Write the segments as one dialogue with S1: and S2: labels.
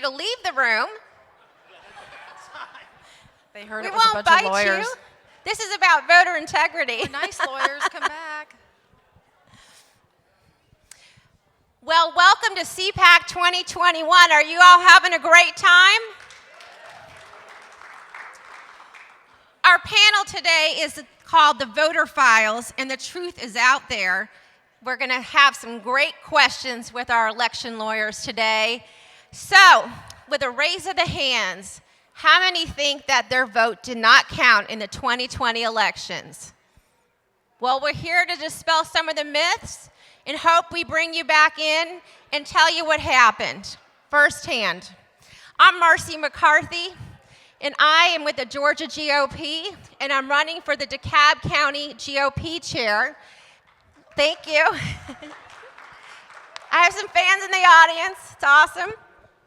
S1: you to leave the room.
S2: They heard
S1: We
S2: it was a
S1: won't
S2: bunch of
S1: bite
S2: lawyers.
S1: you. This is about voter integrity.
S2: We're nice lawyers, come back.
S1: Well, welcome to CPAC 2021. Are you all having a great time? Our panel today is called The Voter Files, and the truth is out there. We're going to have some great questions with our election lawyers today. So, with a raise of the hands, how many think that their vote did not count in the 2020 elections? Well, we're here to dispel some of the myths and hope we bring you back in and tell you what happened firsthand. I'm Marci McCarthy, and I am with the Georgia GOP, and I'm running for the DeKalb County GOP chair. Thank you. I have some fans in the audience. It's awesome.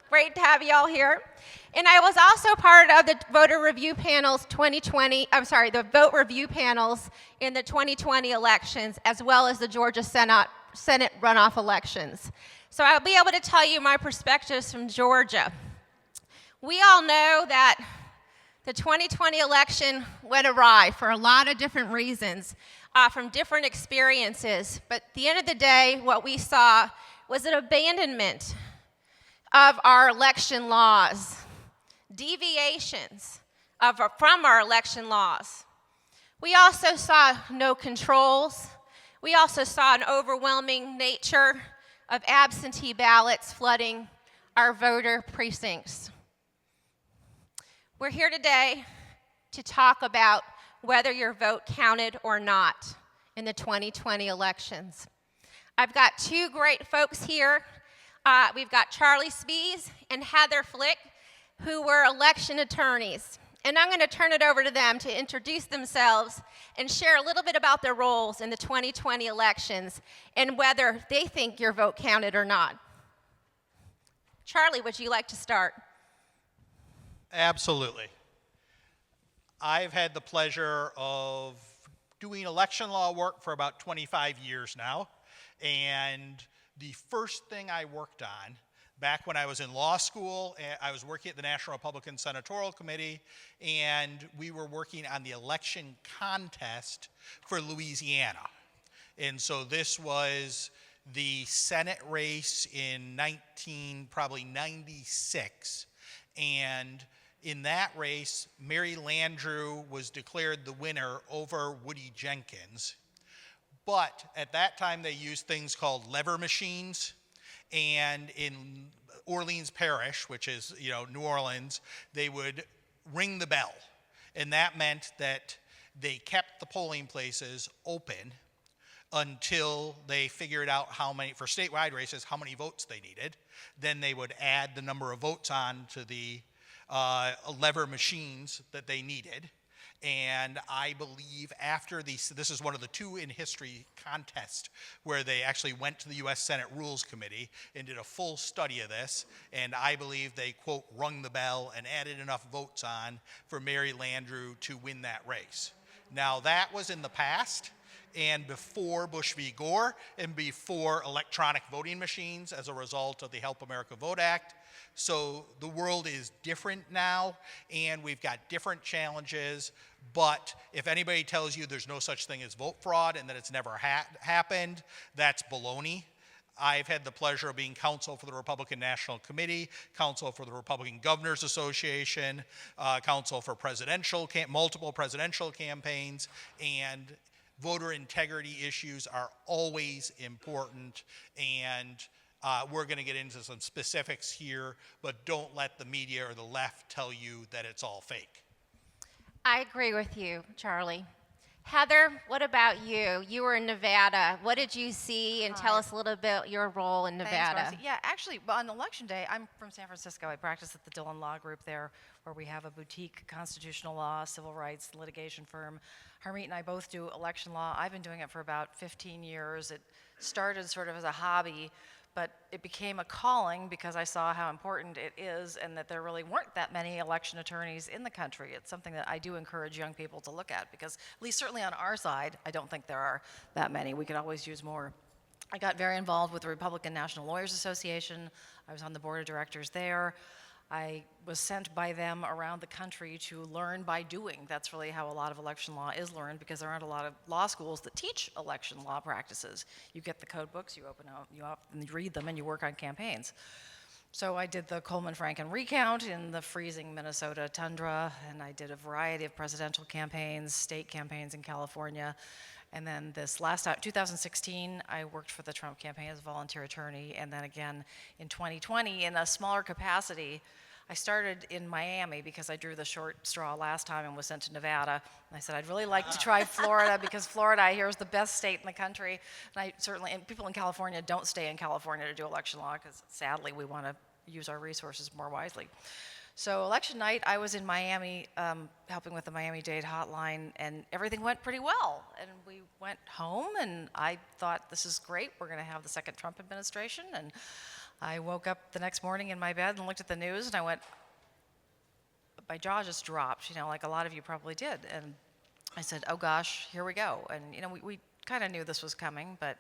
S1: Great to have you all here. And I was also part of the voter review panels the vote review panels in the 2020 elections, as well as the Georgia Senate runoff elections. So I'll be able to tell you my perspectives from Georgia. We all know that the 2020 election went awry for a lot of different reasons, from different experiences. But at the end of the day, what we saw was an abandonment of our election laws, deviations from our election laws. We also saw no controls. We also saw an overwhelming nature of absentee ballots flooding our voter precincts. We're here today to talk about whether your vote counted or not in the 2020 elections. I've got two great folks here. We've got Charlie Spies and Heather Flick, who were election attorneys. And I'm going to turn it over to them to introduce themselves and share a little bit about their roles in the 2020 elections and whether they think your vote counted or not. Charlie, would you like to start?
S3: Absolutely. I've had the pleasure of doing election law work for about 25 years now. And the first thing I worked on back when I was in law school, I was working at the National Republican Senatorial Committee, and we were working on the election contest for Louisiana. And so this was the Senate race in 96. And in that race, Mary Landrieu was declared the winner over Woody Jenkins. But at that time, they used things called lever machines. And in Orleans Parish, which is, New Orleans, they would ring the bell. And that meant that they kept the polling places open until they figured out for statewide races, how many votes they needed. Then they would add the number of votes on to the lever machines that they needed. And I believe after this is one of the two in history contests where they actually went to the U.S. Senate Rules Committee and did a full study of this. And I believe they, quote, rung the bell and added enough votes on for Mary Landrieu to win that race. Now, that was in the past and before Bush v. Gore and before electronic voting machines as a result of the Help America Vote Act. So the world is different now, and we've got different challenges. But if anybody tells you there's no such thing as vote fraud and that it's never happened, that's baloney. I've had the pleasure of being counsel for the Republican National Committee, counsel for the Republican Governors Association, counsel for multiple presidential campaigns, and voter integrity issues are always important. And we're going to get into some specifics here, but don't let the media or the left tell you that it's all fake.
S1: I agree with you, Charlie. Heather, what about you? You were in Nevada. What did you see? And tell us a little bit your role in Nevada.
S2: Thanks, Marci. Yeah, actually, on election day, I'm from San Francisco. I practice at the Dhillon Law Group there, where we have a boutique constitutional law, civil rights litigation firm. Harmeet and I both do election law. I've been doing it for about 15 years. It started sort of as a hobby, but it became a calling because I saw how important it is and that there really weren't that many election attorneys in the country. It's something that I do encourage young people to look at because, at least certainly on our side, I don't think there are that many. We could always use more. I got very involved with the Republican National Lawyers Association. I was on the board of directors there. I was sent by them around the country to learn by doing. That's really how a lot of election law is learned, because there aren't a lot of law schools that teach election law practices. You get the code books, you open out, and you read them, and you work on campaigns. So I did the Coleman-Franken recount in the freezing Minnesota tundra, and I did a variety of presidential campaigns, state campaigns in California. And then this last 2016, I worked for the Trump campaign as a volunteer attorney. And then again in 2020, in a smaller capacity, I started in Miami because I drew the short straw last time and was sent to Nevada. And I said, I'd really like to try Florida, because Florida, I hear, is the best state in the country. And and people in California don't stay in California to do election law, because sadly we want to use our resources more wisely. So election night, I was in Miami helping with the Miami-Dade hotline, and everything went pretty well. And we went home, and I thought, this is great. We're going to have the second Trump administration. And I woke up the next morning in my bed and looked at the news, and I went, my jaw just dropped, like a lot of you probably did. And I said, oh gosh, here we go. And we kind of knew this was coming, but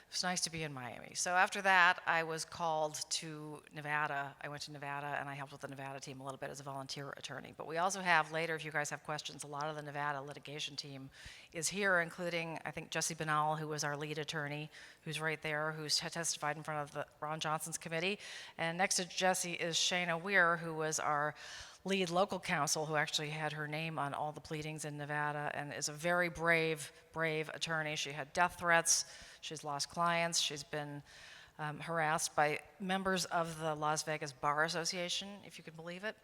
S2: it was nice to be in Miami. So after that, I was called to Nevada. I went to Nevada, and I helped with the Nevada team a little bit as a volunteer attorney. But we also have later, if you guys have questions, a lot of the Nevada litigation team is here, including, I think, Jesse Banal, who was our lead attorney, who's right there, who's testified in front of the Ron Johnson's committee. And next to Jesse is Shayna Weir, who was our lead local counsel, who actually had her name on all the pleadings in Nevada, and is a very brave attorney. She had death threats. She's lost clients. She's been harassed by members of the Las Vegas Bar Association, if you can believe it.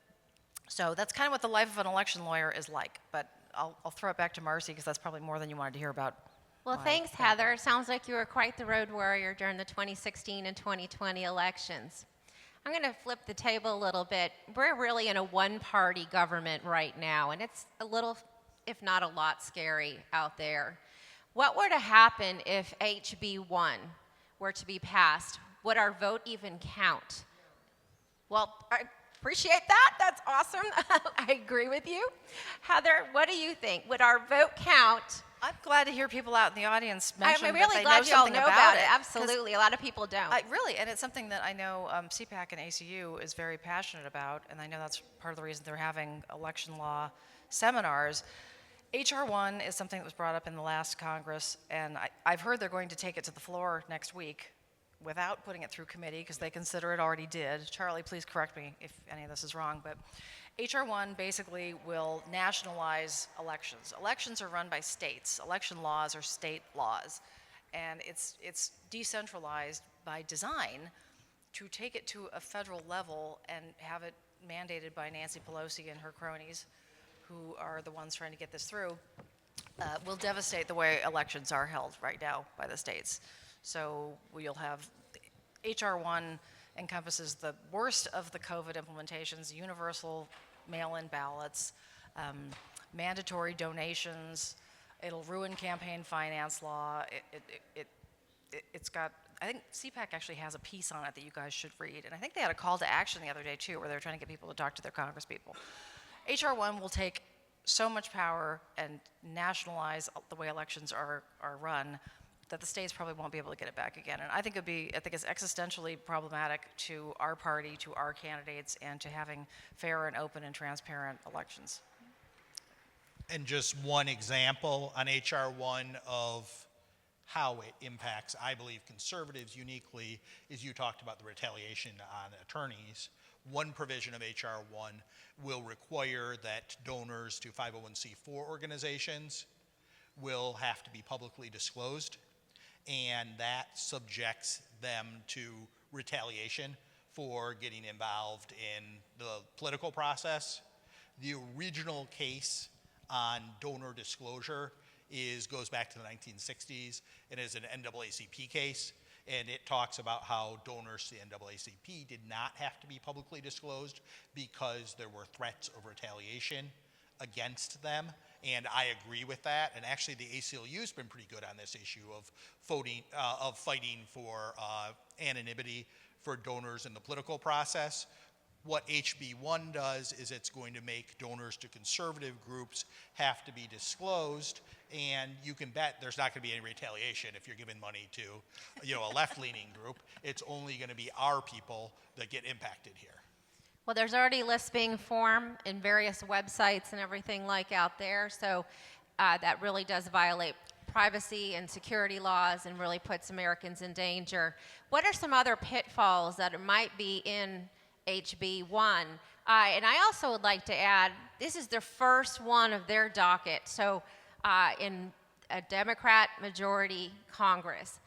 S2: So that's kind of what the life of an election lawyer is like. But I'll throw it back to Marci, because that's probably more than you wanted to hear about.
S1: Well, thanks, Heather. Sounds like you were quite the road warrior during the 2016 and 2020 elections. I'm going to flip the table a little bit. We're really in a one-party government right now, and it's a little, if not a lot, scary out there. What were to happen if HB 1 were to be passed? Would our vote even count? Well, I appreciate that. That's awesome. I agree with you. Heather, what do you think? Would our vote count?
S2: I'm glad to hear people out in the audience mention
S1: I'm really
S2: that they
S1: glad
S2: know
S1: you all
S2: something
S1: know about it.
S2: it.
S1: Absolutely. A lot of people don't.
S2: Really, and it's something that I know CPAC and ACU is very passionate about, and I know that's part of the reason they're having election law seminars. HR 1 is something that was brought up in the last Congress, and I've heard they're going to take it to the floor next week without putting it through committee, because they consider it already did. Charlie, please correct me if any of this is wrong, but HR 1 basically will nationalize elections. Elections are run by states. Election laws are state laws, and it's decentralized by design to take it to a federal level and have it mandated by Nancy Pelosi and her cronies, who are the ones trying to get this through, will devastate the way elections are held right now by the states. So we'll have, HR 1 encompasses the worst of the COVID implementations: universal mail-in ballots, mandatory donations. It'll ruin campaign finance law. It's got, I think CPAC actually has a piece on it that you guys should read. And I think they had a call to action the other day too, where they were trying to get people to talk to their congresspeople. HR 1 will take so much power and nationalize the way elections are run that the states probably won't be able to get it back again. And I think it's existentially problematic to our party, to our candidates, and to having fair and open and transparent elections.
S3: And just one example on HR 1 of how it impacts, I believe, conservatives uniquely, is you talked about the retaliation on attorneys. One provision of HR 1 will require that donors to 501c4 organizations will have to be publicly disclosed, and that subjects them to retaliation for getting involved in the political process. The original case on donor disclosure goes back to the 1960s and is an NAACP case, and it talks about how donors to the NAACP did not have to be publicly disclosed because there were threats of retaliation against them. And I agree with that. And actually, the ACLU has been pretty good on this issue of fighting for anonymity for donors in the political process. What HB1 does is it's going to make donors to conservative groups have to be disclosed, and you can bet there's not going to be any retaliation if you're giving money to, a left-leaning group. It's only going to be our people that get impacted here.
S1: Well, there's already lists being formed in various websites and everything like out there, so that really does violate privacy and security laws and really puts Americans in danger. What are some other pitfalls that might be in HB1? And I also would like to add, this is the first one of their docket, so in a Democrat majority Congress.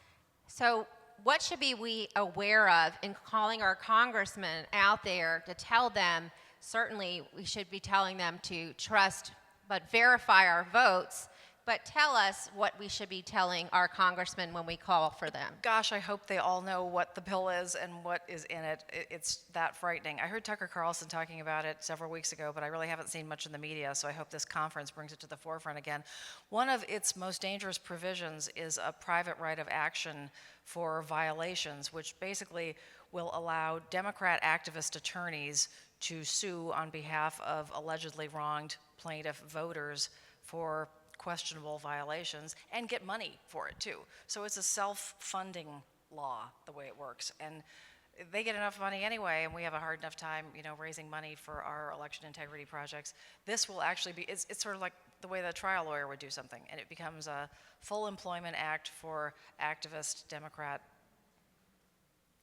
S1: So what should we aware of in calling our congressmen out there to tell them, certainly we should be telling them to trust but verify our votes, but tell us what we should be telling our congressmen when we call for them.
S2: Gosh, I hope they all know what the bill is and what is in it. It's that frightening. I heard Tucker Carlson talking about it several weeks ago, but I really haven't seen much in the media, so I hope this conference brings it to the forefront again. One of its most dangerous provisions is a private right of action for violations, which basically will allow Democrat activist attorneys to sue on behalf of allegedly wronged plaintiff voters for questionable violations and get money for it too. So it's a self-funding law the way it works, and they get enough money anyway, and we have a hard enough time raising money for our election integrity projects. This will actually be, it's sort of like the way the trial lawyer would do something, and it becomes a full employment act for activist Democrat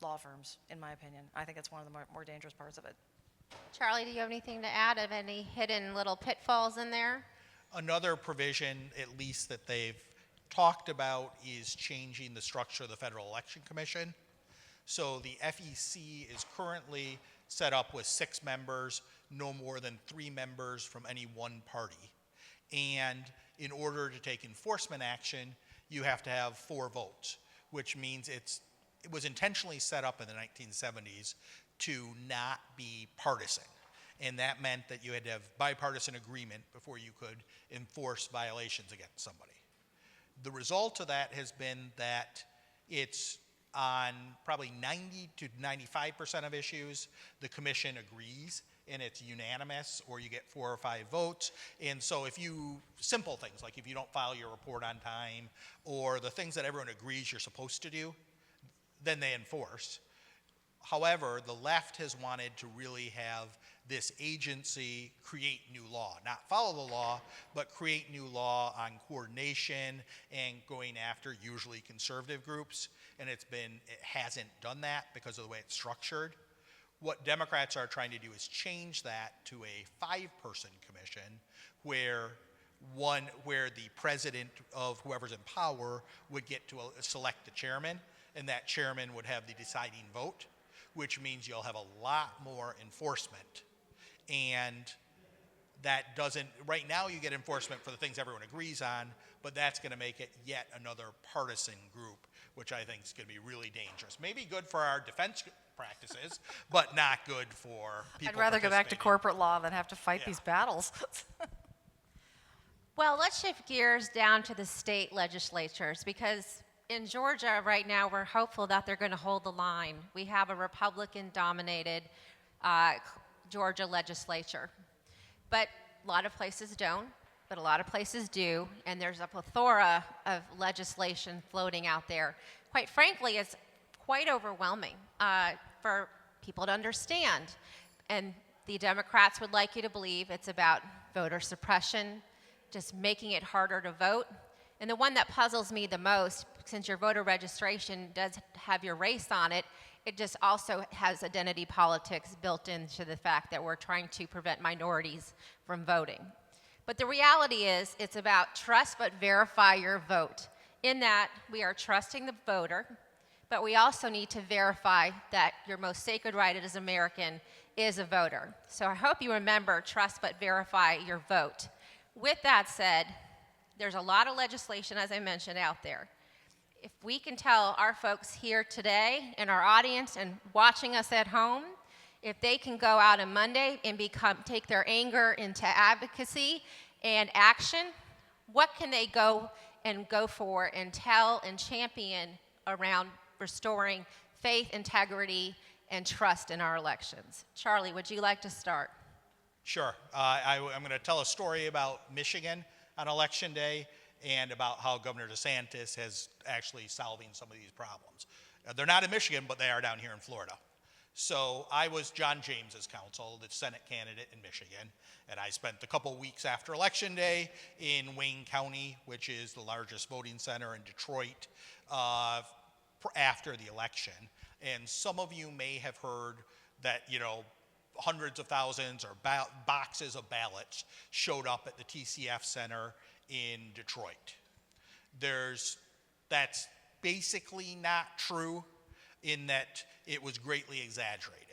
S2: law firms, in my opinion. I think it's one of the more dangerous parts of it.
S1: Charlie, do you have anything to add of any hidden little pitfalls in there?
S3: Another provision, at least that they've talked about, is changing the structure of the Federal Election Commission. So the FEC is currently set up with 6 members, no more than 3 members from any one party. And in order to take enforcement action, you have to have 4 votes, which means it was intentionally set up in the 1970s to not be partisan. And that meant that you had to have bipartisan agreement before you could enforce violations against somebody. The result of that has been that it's on probably 90 to 95% of issues, the commission agrees and it's unanimous, or you get 4 or 5 votes. And so simple things like if you don't file your report on time, or the things that everyone agrees you're supposed to do, then they enforce. However, the left has wanted to really have this agency create new law, not follow the law, but create new law on coordination and going after usually conservative groups. And it hasn't done that because of the way it's structured. What Democrats are trying to do is change that to a 5-person commission where the president of whoever's in power would get to select the chairman, and that chairman would have the deciding vote, which means you'll have a lot more enforcement. And that doesn't, right now you get enforcement for the things everyone agrees on, but that's going to make it yet another partisan group, which I think is going to be really dangerous. Maybe good for our defense practices, but not good for people.
S2: I'd rather go back to corporate law than have to fight these battles.
S1: Well, let's shift gears down to the state legislatures, because in Georgia right now we're hopeful that they're going to hold the line. We have a Republican-dominated Georgia legislature, but a lot of places don't, but a lot of places do, and there's a plethora of legislation floating out there. Quite frankly, it's quite overwhelming for people to understand, and the Democrats would like you to believe it's about voter suppression, just making it harder to vote. And the one that puzzles me the most, since your voter registration does have your race on it, it just also has identity politics built into the fact that we're trying to prevent minorities from voting. But the reality is, it's about trust but verify your vote. In that, we are trusting the voter, but we also need to verify that your most sacred right as an American is a voter. So I hope you remember, trust but verify your vote. With that said, there's a lot of legislation, as I mentioned, out there. If we can tell our folks here today in our audience and watching us at home, if they can go out on Monday and take their anger into advocacy and action, what can they go for and tell and champion around restoring faith, integrity, and trust in our elections. Charlie, would you like to start?
S3: Sure. I'm going to tell a story about Michigan on Election Day and about how Governor DeSantis has actually solving some of these problems. They're not in Michigan, but they are down here in Florida. So I was John James's counsel, the Senate candidate in Michigan, and I spent a couple weeks after Election Day in Wayne County, which is the largest voting center in Detroit, after the election. And some of you may have heard that, hundreds of thousands or boxes of ballots showed up at the TCF Center in Detroit. That's basically not true in that it was greatly exaggerated.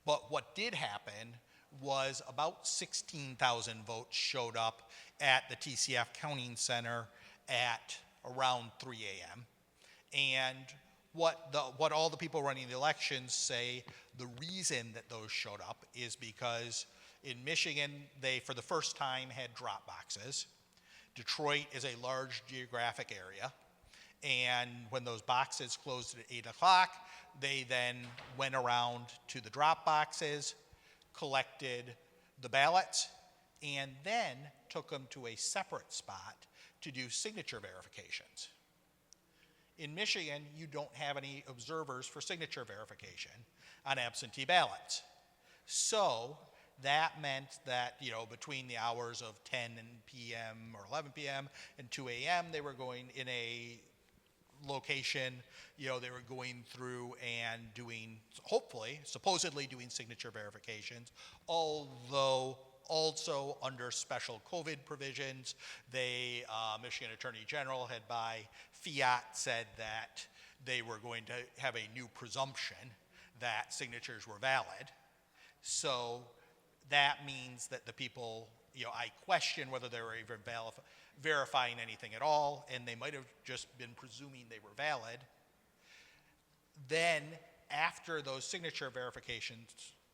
S3: But what did happen was about 16,000 votes showed up at the TCF Counting Center at around 3 a.m. And what all the people running the elections say the reason that those showed up is because in Michigan, they, for the first time, had drop boxes. Detroit is a large geographic area. And when those boxes closed at 8 o'clock, they then went around to the drop boxes, collected the ballots, and then took them to a separate spot to do signature verifications. In Michigan, you don't have any observers for signature verification on absentee ballots. So that meant that, between the hours of 10 p.m. or 11 p.m. and 2 a.m., they were going in a location, they were going through and doing, supposedly doing signature verifications, although also under special COVID provisions. Michigan Attorney General had by fiat said that they were going to have a new presumption that signatures were valid. So that means that the people, I question whether they were even verifying anything at all, and they might have just been presuming they were valid. Then, after those signature verifications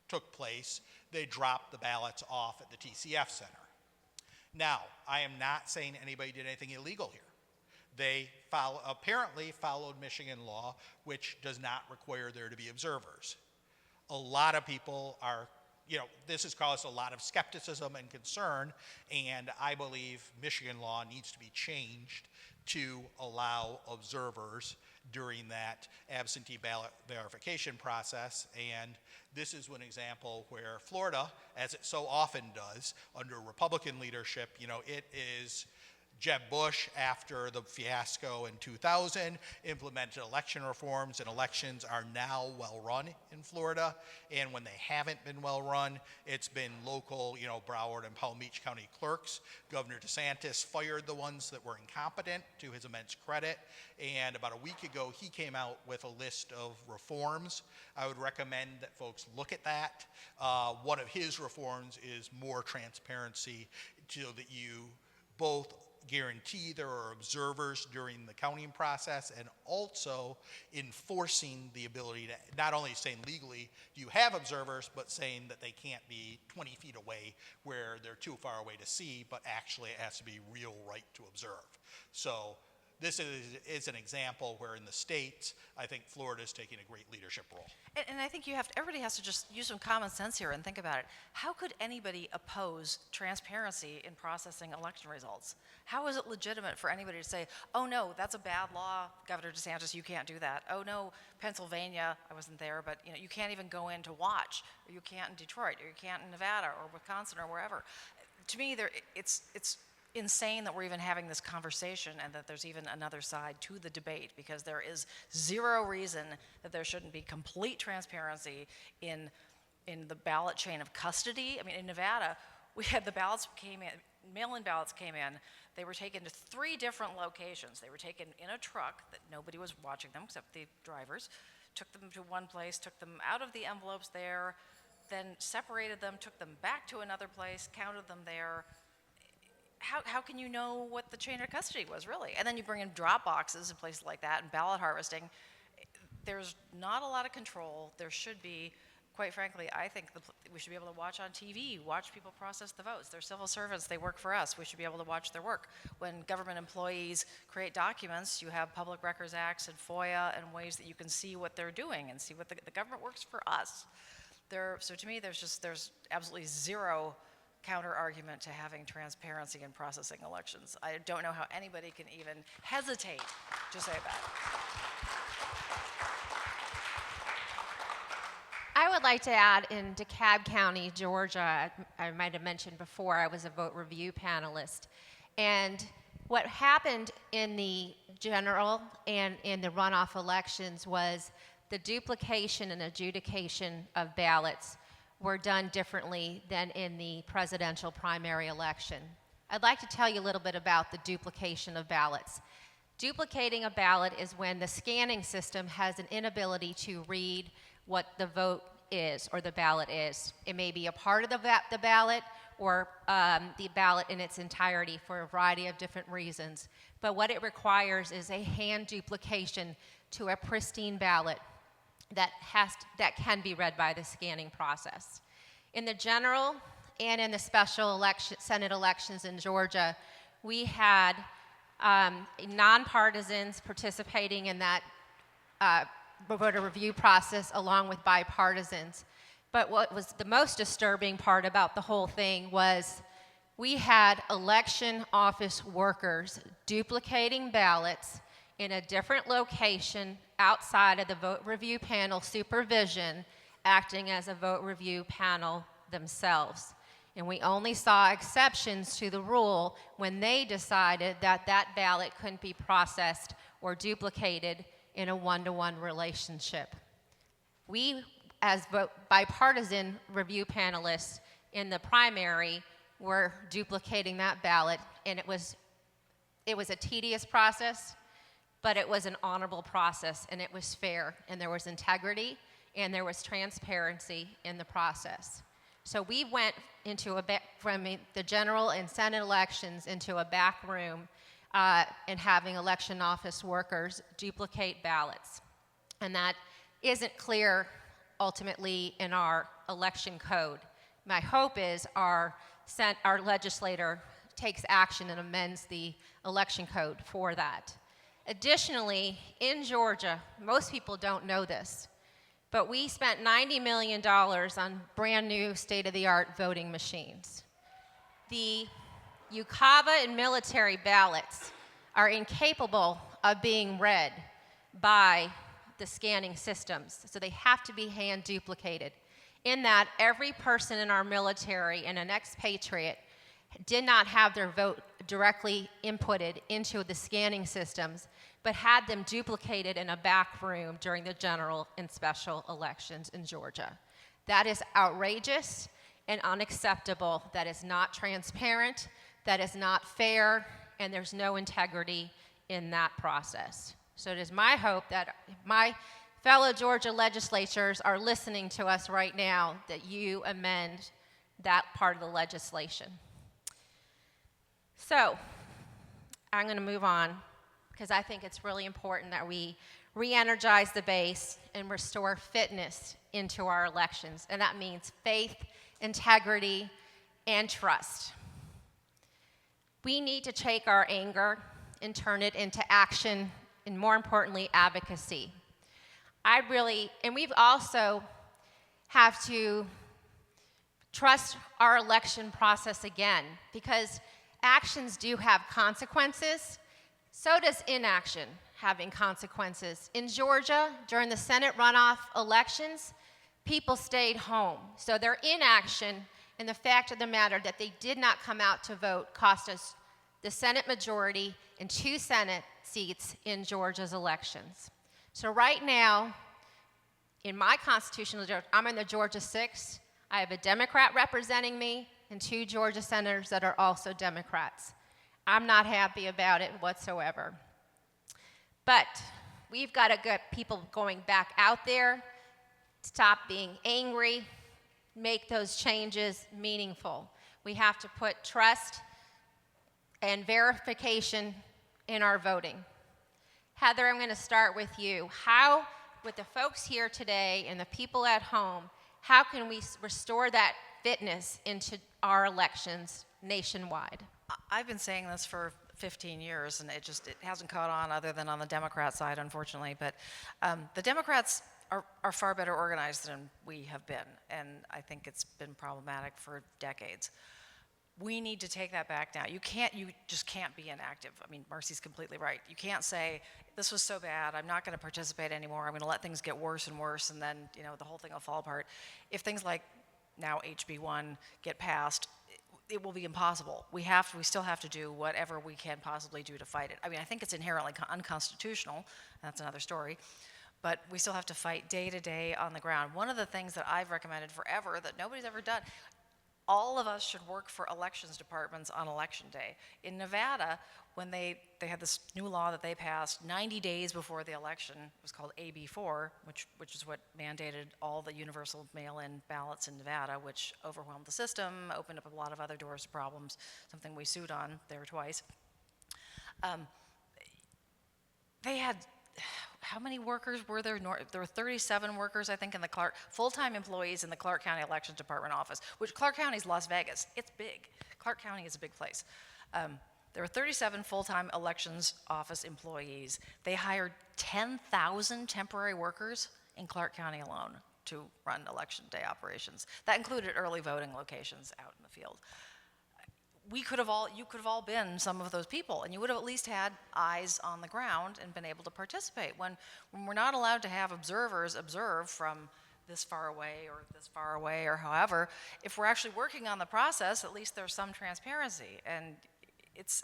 S3: took place, they dropped the ballots off at the TCF Center. Now, I am not saying anybody did anything illegal here. They apparently followed Michigan law, which does not require there to be observers. A lot of people are, this has caused a lot of skepticism and concern, and I believe Michigan law needs to be changed to allow observers during that absentee ballot verification process. And this is one example where Florida, as it so often does under Republican leadership, it is Jeb Bush, after the fiasco in 2000, implemented election reforms, and elections are now well run in Florida. And when they haven't been well run, it's been local, Broward and Palm Beach County clerks. Governor DeSantis fired the ones that were incompetent, to his immense credit. And about a week ago, he came out with a list of reforms. I would recommend that folks look at that. One of his reforms is more transparency, so that you both guarantee there are observers during the counting process, and also enforcing the ability to not only saying legally do you have observers, but saying that they can't be 20 feet away where they're too far away to see, but actually it has to be real right to observe. So this is an example where in the states, I think Florida is taking a great leadership role.
S2: And I think everybody has to just use some common sense here and think about it. How could anybody oppose transparency in processing election results? How is it legitimate for anybody to say, oh no, that's a bad law, Governor DeSantis, you can't do that. Oh no, Pennsylvania, I wasn't there, but you can't even go in to watch, or you can't in Detroit, or you can't in Nevada, or Wisconsin, or wherever. To me, it's insane that we're even having this conversation and that there's even another side to the debate, because there is zero reason that there shouldn't be complete transparency in the ballot chain of custody. I mean, in Nevada, we had the ballots came in, mail-in ballots came in. They were taken to 3 different locations. They were taken in a truck that nobody was watching them except the drivers, took them to one place, took them out of the envelopes there, then separated them, took them back to another place, counted them there. How can you know what the chain of custody was, really? And then you bring in drop boxes and places like that and ballot harvesting. There's not a lot of control. There should be quite frankly, I think we should be able to watch on TV, watch people process the votes. They're civil servants, they work for us. We should be able to watch their work. When government employees create documents, you have Public Records Acts and FOIA and ways that you can see what they're doing and see what the government works for us. So to me, there's absolutely zero counter argument to having transparency in processing elections. I don't know how anybody can even hesitate to say that.
S1: I would like to add, in DeKalb County, Georgia, I might have mentioned before, I was a vote review panelist. And what happened in the general and in the runoff elections was the duplication and adjudication of ballots were done differently than in the presidential primary election. I'd like to tell you a little bit about the duplication of ballots. Duplicating a ballot is when the scanning system has an inability to read what the vote is or the ballot is. It may be a part of the ballot or the ballot in its entirety for a variety of different reasons. But what it requires is a hand duplication to a pristine ballot that can be read by the scanning process. In the general and in the special Senate elections in Georgia, we had nonpartisans participating in that voter review process along with bipartisans. But what was the most disturbing part about the whole thing was we had election office workers duplicating ballots in a different location outside of the vote review panel supervision, acting as a vote review panel themselves. And we only saw exceptions to the rule when they decided that that ballot couldn't be processed or duplicated in a one-to-one relationship. We, as bipartisan review panelists in the primary, were duplicating that ballot, and it was a tedious process, but it was an honorable process, and it was fair, and there was integrity, and there was transparency in the process. So we went from the general and Senate elections into a back room and having election office workers duplicate ballots. And that isn't clear ultimately in our election code. My hope is our legislator takes action and amends the election code for that. Additionally, in Georgia, most people don't know this, but we spent $90 million on brand new state-of-the-art voting machines. The UCAVA and military ballots are incapable of being read by the scanning systems, so they have to be hand duplicated. In that, every person in our military and an expatriate did not have their vote directly inputted into the scanning systems, but had them duplicated in a back room during the general and special elections in Georgia. That is outrageous and unacceptable. That is not transparent, that is not fair, and there's no integrity in that process. So it is my hope that my fellow Georgia legislators are listening to us right now, that you amend that part of the legislation. So I'm going to move on because I think it's really important that we re-energize the base and restore fitness into our elections. And that means faith, integrity, and trust. We need to take our anger and turn it into action and, more importantly, advocacy. And we've also have to trust our election process again, because actions do have consequences. So does inaction having consequences. In Georgia, during the Senate runoff elections, people stayed home. So their inaction and the fact of the matter that they did not come out to vote cost us the Senate majority and 2 Senate seats in Georgia's elections. So right now, in my constitutional district, I'm in the Georgia 6. I have a Democrat representing me and 2 Georgia senators that are also Democrats. I'm not happy about it whatsoever. But we've got to get people going back out there, stop being angry, make those changes meaningful. We have to put trust and verification in our voting. Heather, I'm going to start with you. With the folks here today and the people at home, how can we restore that fitness into our elections nationwide?
S2: I've been saying this for 15 years, and it hasn't caught on other than on the Democrat side, unfortunately. But the Democrats are far better organized than we have been, and I think it's been problematic for decades. We need to take that back now. You just can't be inactive. I mean, Marci's completely right. You can't say, this was so bad, I'm not going to participate anymore, I'm going to let things get worse and worse, and then, the whole thing will fall apart. If things like now HB1 get passed, it will be impossible. We still have to do whatever we can possibly do to fight it. I mean, I think it's inherently unconstitutional. That's another story. But we still have to fight day to day on the ground. One of the things that I've recommended forever that nobody's ever done, all of us should work for elections departments on election day. In Nevada, when they had this new law that they passed 90 days before the election, it was called AB4, which is what mandated all the universal mail-in ballots in Nevada, which overwhelmed the system, opened up a lot of other doors to problems, something we sued on there twice. They had, how many workers were there? There were 37 workers, I think, in the full-time employees in the Clark County Elections Department office, which Clark County is Las Vegas. It's big. Clark County is a big place. There were 37 full-time elections office employees. They hired 10,000 temporary workers in Clark County alone to run election day operations. That included early voting locations out in the field. You could have all been some of those people, and you would have at least had eyes on the ground and been able to participate. When we're not allowed to have observers observe from this far away or however, if we're actually working on the process, at least there's some transparency. And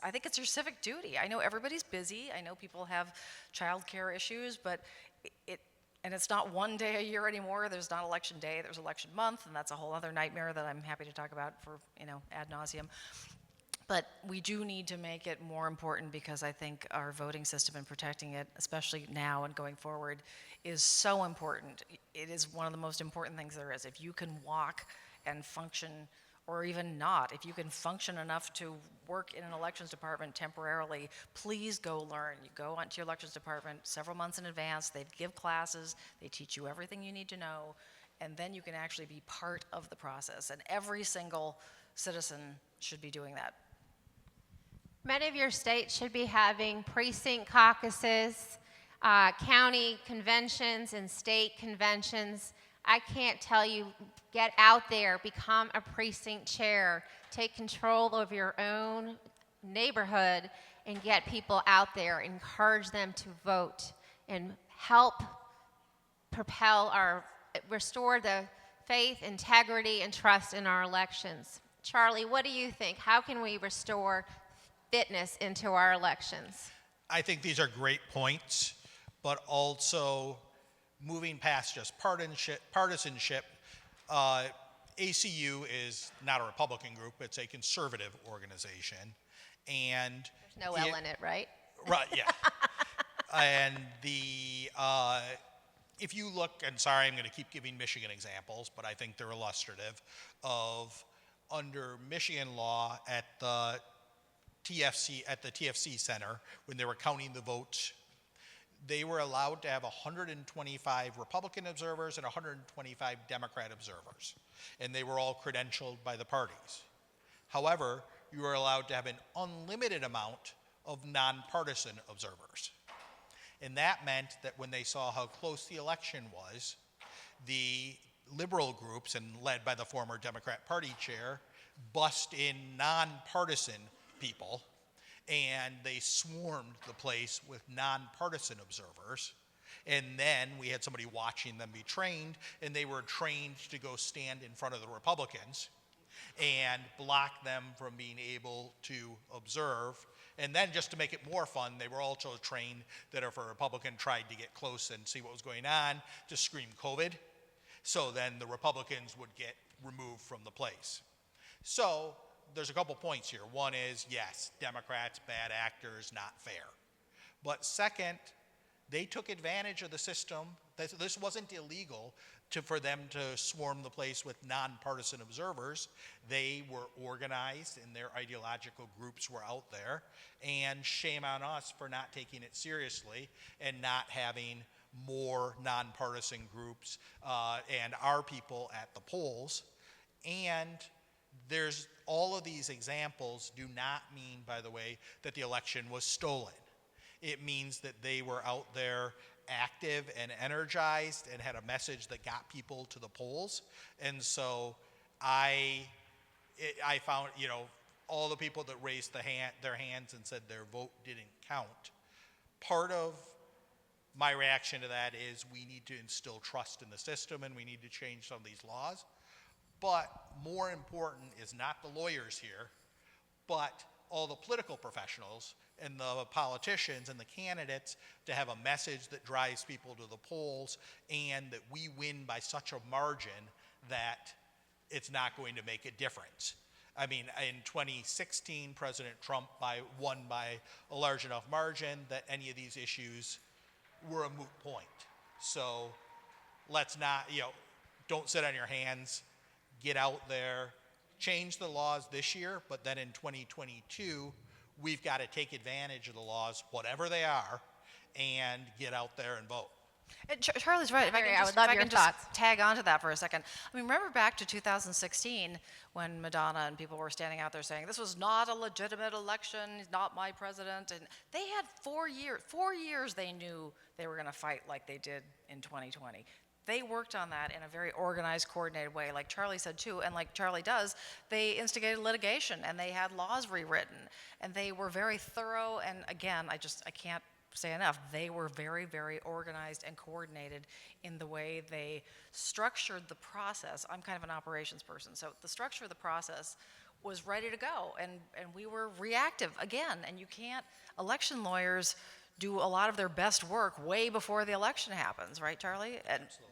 S2: I think it's your civic duty. I know everybody's busy. I know people have childcare issues, but it's not one day a year anymore. There's not election day, there's election month, and that's a whole other nightmare that I'm happy to talk about for, ad nauseum. But we do need to make it more important, because I think our voting system and protecting it, especially now and going forward, is so important. It is one of the most important things there is. If you can walk and function, or even not, if you can function enough to work in an elections department temporarily, please go learn. You go onto your elections department several months in advance, they give classes, they teach you everything you need to know, and then you can actually be part of the process. And every single citizen should be doing that.
S1: Many of your states should be having precinct caucuses, county conventions, and state conventions. I can't tell you, get out there, become a precinct chair, take control of your own neighborhood, and get people out there, encourage them to vote, and help restore the faith, integrity, and trust in our elections. Charlie, what do you think? How can we restore fitness into our elections?
S3: I think these are great points, but also moving past just partisanship, ACU is not a Republican group, it's a conservative organization. And
S1: there's no L in it, right?
S3: Right, yeah. And if you look, and sorry, I'm going to keep giving Michigan examples, but I think they're illustrative of under Michigan law at the TFC Center, when they were counting the votes, they were allowed to have 125 Republican observers and 125 Democrat observers, and they were all credentialed by the parties. However, you were allowed to have an unlimited amount of nonpartisan observers. And that meant that when they saw how close the election was, the liberal groups, and led by the former Democrat Party chair, bussed in nonpartisan people, and they swarmed the place with nonpartisan observers. And then we had somebody watching them be trained, and they were trained to go stand in front of the Republicans and block them from being able to observe. And then, just to make it more fun, they were also trained that if a Republican tried to get close and see what was going on, to scream COVID. So then the Republicans would get removed from the place. So there's a couple points here. One is, yes, Democrats, bad actors, not fair. But second, they took advantage of the system. This wasn't illegal for them to swarm the place with nonpartisan observers. They were organized, and their ideological groups were out there. And shame on us for not taking it seriously and not having more nonpartisan groups and our people at the polls. And there's all of these examples do not mean, by the way, that the election was stolen. It means that they were out there active and energized and had a message that got people to the polls. And so I found, all the people that raised their hands and said their vote didn't count. Part of my reaction to that is we need to instill trust in the system and we need to change some of these laws. But more important is not the lawyers here, but all the political professionals and the politicians and the candidates to have a message that drives people to the polls and that we win by such a margin that it's not going to make a difference. I mean, in 2016, President Trump won by a large enough margin that any of these issues were a moot point. So let's not, don't sit on your hands, get out there, change the laws this year, but then in 2022, we've got to take advantage of the laws, whatever they are, and get out there and vote.
S2: And Charlie's right. If I can just tag on to that for a second. I mean, remember back to 2016 when Madonna and people were standing out there saying, this was not a legitimate election, he's not my president. And they had 4 years. 4 years they knew they were going to fight like they did in 2020. They worked on that in a very organized, coordinated way, like Charlie said too, and like Charlie does, they instigated litigation and they had laws rewritten and they were very thorough. And again, I can't say enough, they were very, very organized and coordinated in the way they structured the process. I'm kind of an operations person, so the structure of the process was ready to go, and we were reactive again. And you can't, election lawyers do a lot of their best work way before the election happens, right, Charlie?
S3: Absolutely.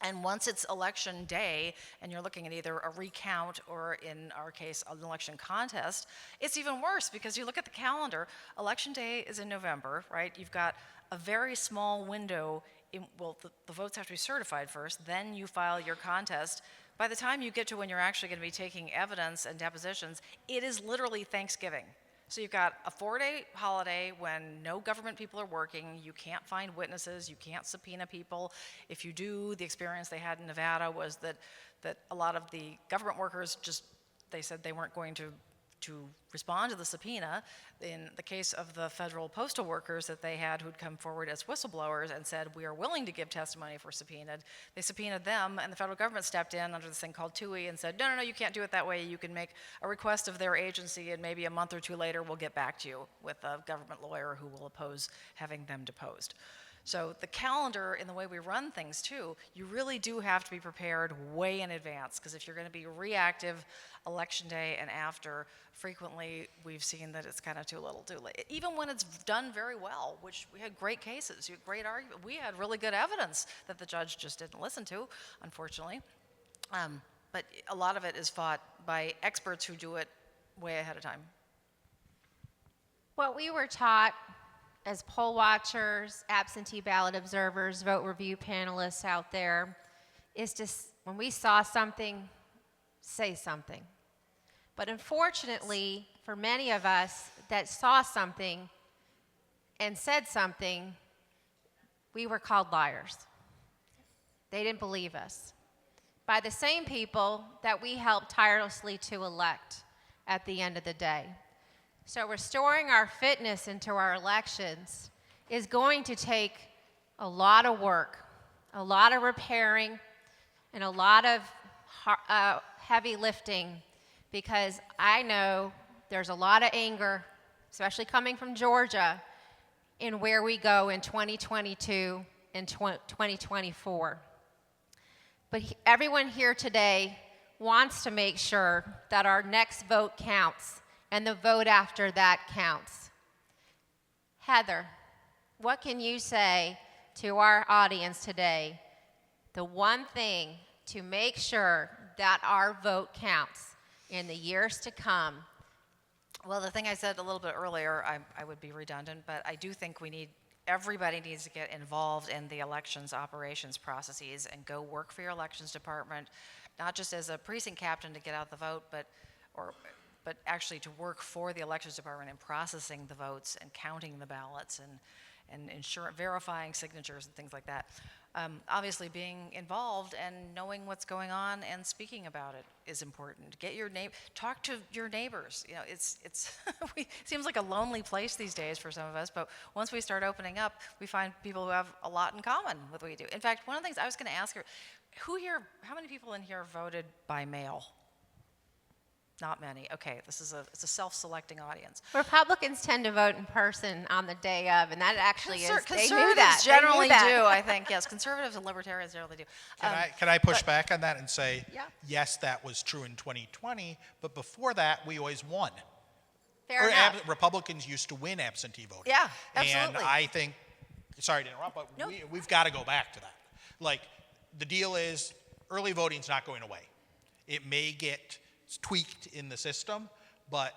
S2: And once it's election day and you're looking at either a recount or, in our case, an election contest, it's even worse because you look at the calendar. Election day is in November, right? You've got a very small window. The votes have to be certified first, then you file your contest. By the time you get to when you're actually going to be taking evidence and depositions, it is literally Thanksgiving. So you've got a 4-day holiday when no government people are working, you can't find witnesses, you can't subpoena people. If you do, the experience they had in Nevada was that a lot of the government workers they said they weren't going to respond to the subpoena. In the case of the federal postal workers that they had who'd come forward as whistleblowers and said, we are willing to give testimony if we're subpoenaed, they subpoenaed them and the federal government stepped in under this thing called TUI and said, no, you can't do it that way. You can make a request of their agency and maybe a month or two later we'll get back to you with a government lawyer who will oppose having them deposed. So the calendar and the way we run things too, you really do have to be prepared way in advance, because if you're going to be reactive election day and after, frequently we've seen that it's kind of too little too late. Even when it's done very well, which we had great cases, you had great argument, we had really good evidence that the judge just didn't listen to, unfortunately. But a lot of it is fought by experts who do it way ahead of time.
S1: What we were taught as poll watchers, absentee ballot observers, vote review panelists out there, is to, when we saw something, say something. But unfortunately, for many of us that saw something and said something, we were called liars. They didn't believe us. By the same people that we helped tirelessly to elect at the end of the day. So restoring our fitness into our elections is going to take a lot of work, a lot of repairing, and a lot of heavy lifting, because I know there's a lot of anger, especially coming from Georgia, in where we go in 2022 and 2024. But everyone here today wants to make sure that our next vote counts and the vote after that counts. Heather, what can you say to our audience today? The one thing to make sure that our vote counts in the years to come.
S2: Well, the thing I said a little bit earlier, I would be redundant, but I do think everybody needs to get involved in the elections operations processes and go work for your elections department, not just as a precinct captain to get out the vote, but actually to work for the elections department in processing the votes and counting the ballots verifying signatures and things like that. Obviously, being involved and knowing what's going on and speaking about it is important. Talk to your neighbors. You know, it seems like a lonely place these days for some of us, but once we start opening up, we find people who have a lot in common with what we do. In fact, one of the things I was going to ask her, how many people in here voted by mail? Not many. Okay, it's a self-selecting audience.
S1: Republicans tend to vote in person on the day of, and that actually is, they knew
S2: Conservatives
S1: that.
S2: generally
S1: They knew that.
S2: do, I think. Yes, conservatives and libertarians generally do.
S3: Can I push back on that and say,
S1: Yeah.
S3: yes, that was true in 2020, but before that, we always won.
S1: Fair enough.
S3: Republicans used to win absentee voting.
S2: Yeah, absolutely.
S3: And I think, sorry to interrupt, but
S2: No.
S3: we've got to go back to that. Like, the deal is early voting's not going away. It may get tweaked in the system, but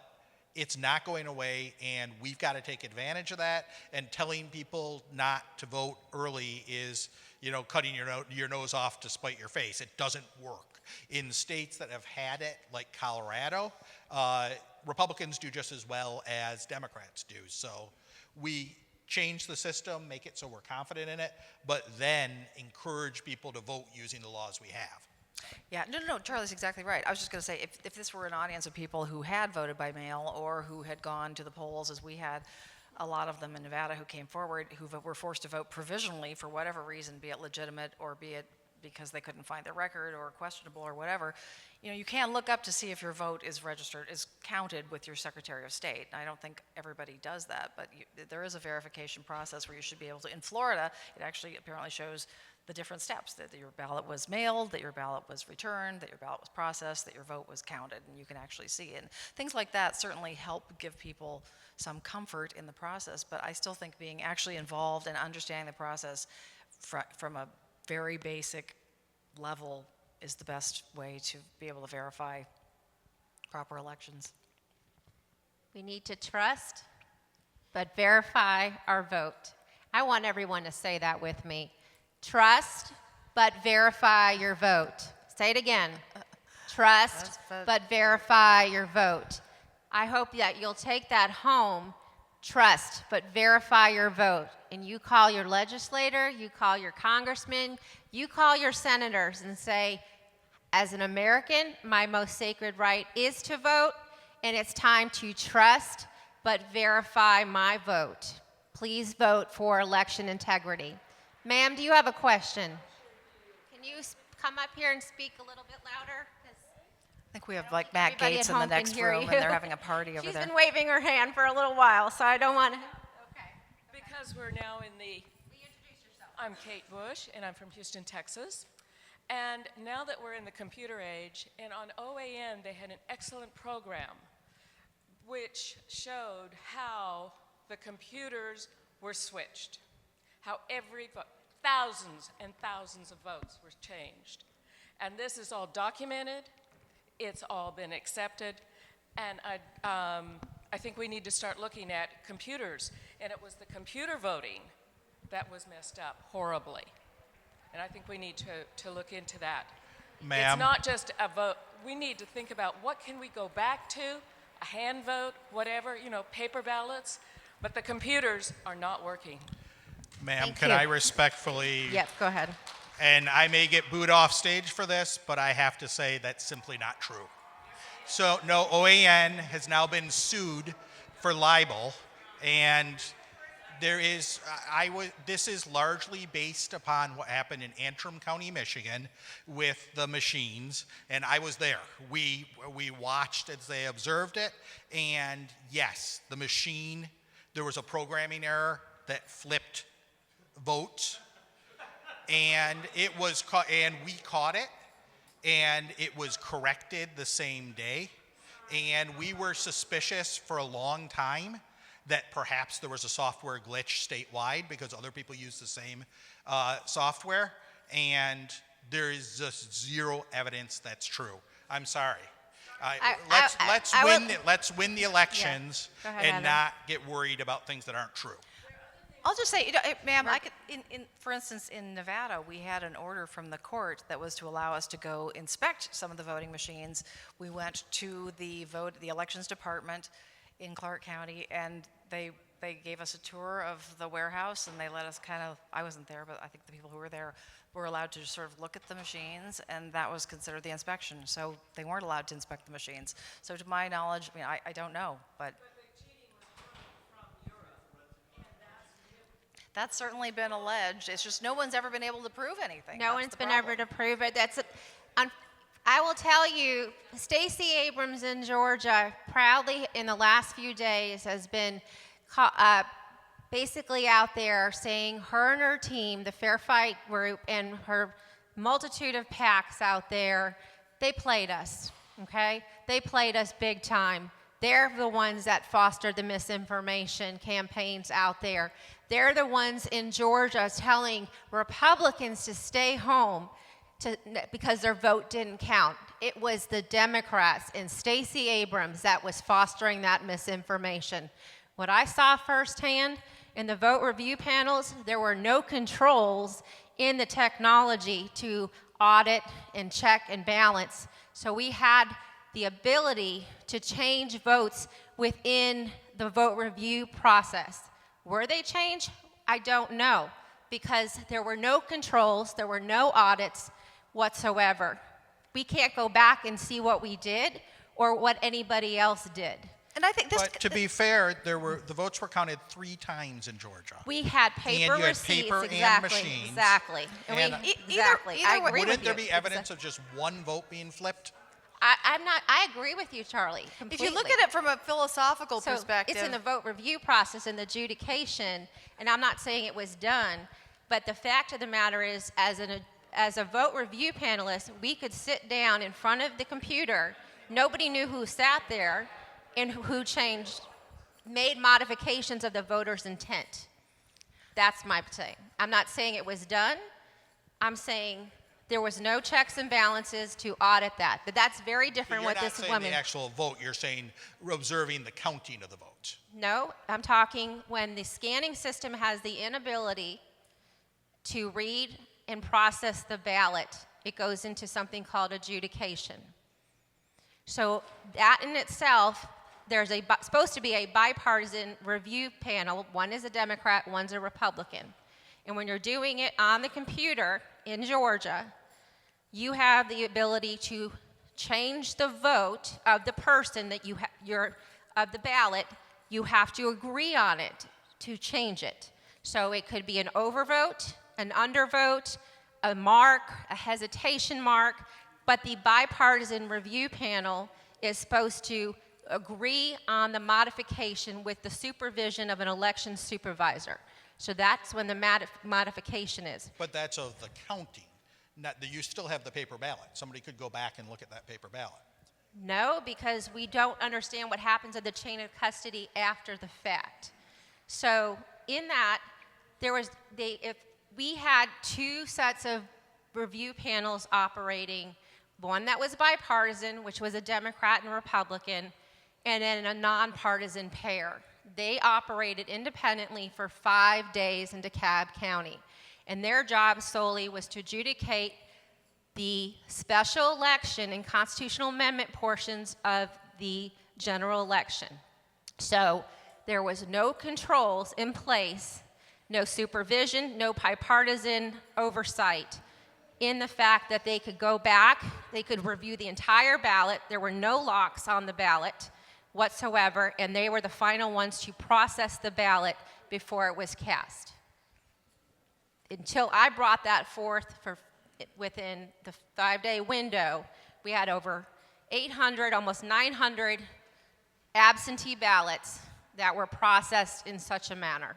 S3: it's not going away, and we've got to take advantage of that. And telling people not to vote early is, cutting your nose off to spite your face. It doesn't work. In states that have had it, like Colorado, Republicans do just as well as Democrats do. So we change the system, make it so we're confident in it, but then encourage people to vote using the laws we have.
S2: Yeah, no, Charlie's exactly right. I was just going to say, if this were an audience of people who had voted by mail or who had gone to the polls, as we had a lot of them in Nevada who came forward, who were forced to vote provisionally for whatever reason, be it legitimate or be it because they couldn't find their record or questionable or whatever, you can look up to see if your vote is registered, is counted with your Secretary of State. I don't think everybody does that, but there is a verification process where you should be able to. In Florida, it actually apparently shows the different steps, that your ballot was mailed, that your ballot was returned, that your ballot was processed, that your vote was counted, and you can actually see it. And things like that certainly help give people some comfort in the process, but I still think being actually involved and understanding the process from a very basic level is the best way to be able to verify proper elections.
S1: We need to trust, but verify our vote. I want everyone to say that with me. Trust, but verify your vote. Say it again. Trust, but verify your vote. I hope that you'll take that home. Trust, but verify your vote. And you call your legislator, you call your congressman, you call your senators and say, as an American, my most sacred right is to vote, and it's time to trust, but verify my vote. Please vote for election integrity. Ma'am, do you have a question? Can you come up here and speak a little bit louder?
S2: I think we have like Matt Gates in the next room, and they're having a party over there.
S1: She's been waving her hand for a little while, so I don't want to. Okay.
S4: Because we're now in the...
S1: Will you introduce yourself?
S4: I'm Kate Bush, and I'm from Houston, Texas. And now that we're in the computer age, and on OAN they had an excellent program which showed how the computers were switched, how every vote, thousands and thousands of votes were changed. And this is all documented, it's all been accepted, and I think we need to start looking at computers. And it was the computer voting that was messed up horribly. And I think we need to look into that.
S3: Ma'am.
S4: It's not just a vote. We need to think about what can we go back to, a hand vote, whatever, paper ballots, but the computers are not working.
S3: Ma'am,
S1: Thank
S3: can
S1: you.
S3: I respectfully,
S1: Yep, go ahead.
S3: and I may get booed off stage for this, but I have to say that's simply not true. So, no, OAN has now been sued for libel, and this is largely based upon what happened in Antrim County, Michigan with the machines, and I was there. We watched as they observed it, and yes, the machine, there was a programming error that flipped votes, and we caught it, and it was corrected the same day, and we were suspicious for a long time that perhaps there was a software glitch statewide because other people use the same software, and there is just zero evidence that's true. I'm sorry. Let's win the elections
S1: Go ahead,
S3: and
S1: Heather.
S3: not get worried about things that aren't true.
S2: I'll just say, ma'am, for instance, in Nevada, we had an order from the court that was to allow us to go inspect some of the voting machines. We went to the elections department in Clark County, and they they gave us a tour of the warehouse, and they let us kind of, I wasn't there, but I think the people who were there were allowed to sort of look at the machines, and that was considered the inspection. So they weren't allowed to inspect the machines. So to my knowledge, I mean, I don't know, but that's certainly been alleged. It's just no one's ever been able to prove anything.
S1: No
S2: That's
S1: one's
S2: the
S1: been
S2: problem.
S1: able to prove it. I will tell you, Stacey Abrams in Georgia proudly in the last few days has been basically out there saying her and her team, the Fair Fight group, and her multitude of PACs out there, they played us, okay? They played us big time. They're the ones that fostered the misinformation campaigns out there. They're the ones in Georgia telling Republicans to stay home because their vote didn't count. It was the Democrats and Stacey Abrams that was fostering that misinformation. What I saw firsthand in the vote review panels, there were no controls in the technology to audit and check and balance. So we had the ability to change votes within the vote review process. Were they changed? I don't know, because there were no controls, there were no audits whatsoever. We can't go back and see what we did or what anybody else did.
S2: And I think this.
S3: But to be fair, the votes were counted 3 times in Georgia.
S1: We had paper
S3: And you had
S1: receipts,
S3: paper and
S1: exactly,
S3: machines.
S1: exactly.
S3: And
S1: Exactly. I agree
S3: Wouldn't
S1: with
S3: there
S1: you.
S3: be evidence of just one vote being flipped?
S1: I agree with you, Charlie,
S2: If
S1: completely.
S2: you look at it from a philosophical
S1: So
S2: perspective,
S1: it's in the vote review process and the adjudication, and I'm not saying it was done, but the fact of the matter is, as a vote review panelist, we could sit down in front of the computer. Nobody knew who sat there and who made modifications of the voter's intent. That's my saying. I'm not saying it was done. I'm saying there was no checks and balances to audit that. But that's very different
S3: You're
S1: what
S3: not
S1: this
S3: saying
S1: woman.
S3: the actual vote. You're saying observing the counting of the votes.
S1: No, I'm talking when the scanning system has the inability to read and process the ballot, it goes into something called adjudication. So that in itself, there's supposed to be a bipartisan review panel. One is a Democrat, one's a Republican. And when you're doing it on the computer in Georgia, you have the ability to change the vote of the person that of the ballot. You have to agree on it to change it. So it could be an overvote, an undervote, a mark, a hesitation mark, but the bipartisan review panel is supposed to agree on the modification with the supervision of an election supervisor. So that's when the modification is.
S3: But that's of the counting. You still have the paper ballot. Somebody could go back and look at that paper ballot.
S1: No, because we don't understand what happens in the chain of custody after the fact. So in that, if we had 2 sets of review panels operating, one that was bipartisan, which was a Democrat and Republican, and then a nonpartisan pair. They operated independently for 5 days in DeKalb County, and their job solely was to adjudicate the special election and constitutional amendment portions of the general election. So there was no controls in place, no supervision, no bipartisan oversight in the fact that they could go back, they could review the entire ballot. There were no locks on the ballot whatsoever, and they were the final ones to process the ballot before it was cast. Until I brought that forth within the 5-day window, we had over 800, almost 900 absentee ballots that were processed in such a manner.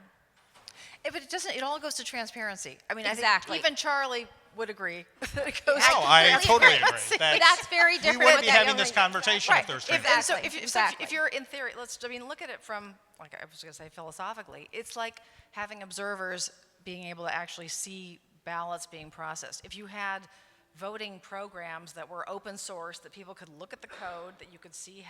S2: if it doesn't, it all goes to transparency. I mean,
S1: Exactly.
S2: I think even Charlie would agree that it goes
S3: No,
S2: to
S3: I totally agree.
S1: That's very different.
S3: We wouldn't
S1: with
S3: be
S1: that
S3: having
S1: young
S3: this
S1: lady.
S3: conversation if there's
S2: If,
S3: transparency.
S2: and so
S1: Exactly.
S2: if you're in theory, look at it from, like I was going to say philosophically, it's like having observers being able to actually see ballots being processed. If you had voting programs that were open source, that people could look at the code, that you could see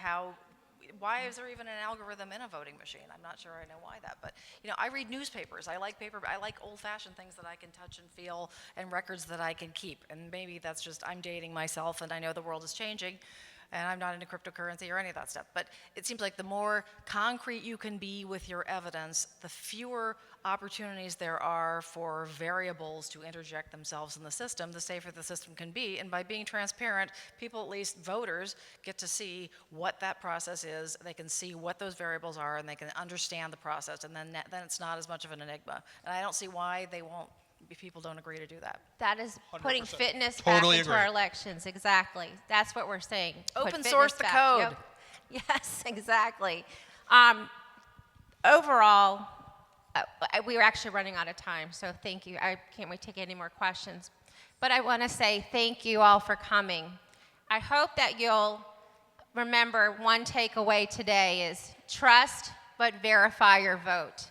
S2: why is there even an algorithm in a voting machine? I'm not sure I know why that, but I read newspapers. I like paper. I like old-fashioned things that I can touch and feel, and records that I can keep. And maybe that's just I'm dating myself, and I know the world is changing. and I'm not into cryptocurrency or any of that stuff, but it seems like the more concrete you can be with your evidence, the fewer opportunities there are for variables to interject themselves in the system, the safer the system can be. And by being transparent, people, at least voters, get to see what that process is. They can see what those variables are, and they can understand the process, and then it's not as much of an enigma. And I don't see why they won't, if people don't agree to do that.
S1: That is putting
S3: 100%.
S1: fitness
S3: Totally
S1: back into
S3: agree.
S1: our elections. Exactly. That's what we're saying. Put
S2: Open
S1: fitness
S2: source the
S1: back.
S2: code.
S1: Yep. Yes, exactly. Overall, we were actually running out of time, so thank you. I can't wait to take any more questions. But I want to say thank you all for coming. I hope that you'll remember one takeaway today is trust, but verify your vote.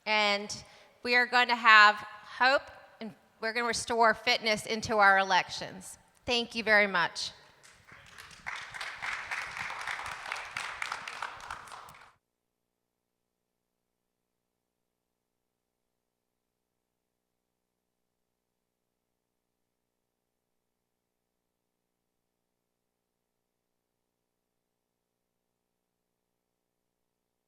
S1: And we are going to have hope, and we're going to restore fitness into our elections. Thank you very much.